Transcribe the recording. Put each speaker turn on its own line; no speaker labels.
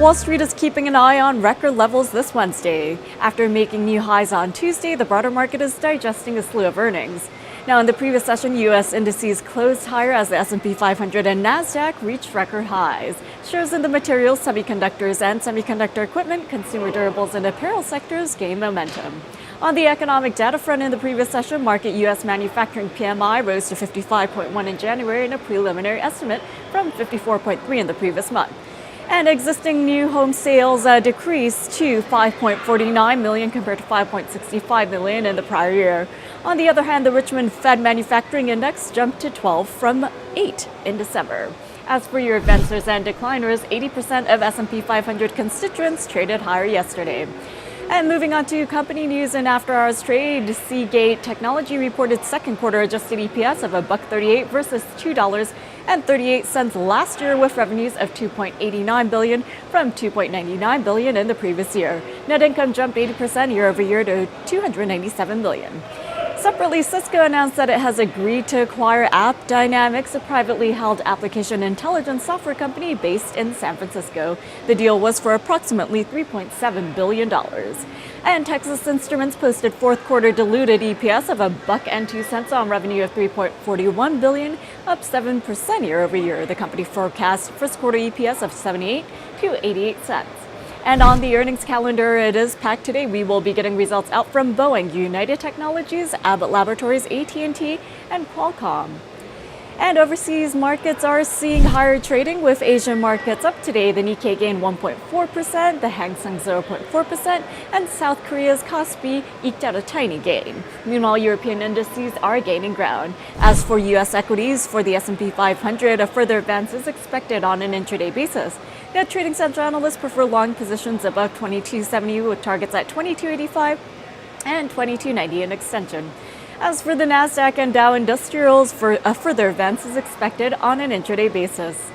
Wall Street is keeping an eye on record levels this Wednesday. After making new highs on Tuesday, the broader market is digesting a slew of earnings. Now, in the previous session, U.S. indices closed higher as the S&P 500 and NASDAQ reached record highs. Shares in the materials, semiconductors, and semiconductor equipment, consumer durables, and apparel sectors gained momentum. On the economic data front in the previous session, market U.S. manufacturing PMI rose to 55.1 in January in a preliminary estimate from 54.3 in the previous month. And existing new home sales decreased to 5.49 million compared to 5.65 million in the prior year. On the other hand, the Richmond Fed Manufacturing Index jumped to 12 from 8 in December. As for your advancers and decliners, 80% of S&P 500 constituents traded higher yesterday. And moving on to company news and after-hours trade, Seagate Technology reported second quarter adjusted EPS of $1.38 versus $2.38 last year, with revenues of $2.89 billion from $2.99 billion in the previous year. Net income jumped 80% year over year to $297 million. Separately, Cisco announced that it has agreed to acquire AppDynamics, a privately held application intelligence software company based in San Francisco. The deal was for approximately $3.7 billion. And Texas Instruments posted fourth quarter diluted EPS of $1.02 on revenue of $3.41 billion, up 7% year over year. The company forecast first quarter EPS of 78 to 88 cents. And on the earnings calendar, it is packed today. We will be getting results out from Boeing, United Technologies, Abbott Laboratories, AT&T, and Qualcomm. And overseas markets are seeing higher trading, with Asian markets up today. The Nikkei gained 1.4%, the Hang Seng 0.4%, and South Korea's Kospi eked out a tiny gain. Meanwhile, European indices are gaining ground. As for U.S. equities, for the S&P 500, a further advance is expected on an intraday basis. Yet Trading Central analysts prefer long positions above 2270 with targets at 2285 and 2290 in extension. As for the NASDAQ and Dow Industrials, a further advance is expected on an intraday basis.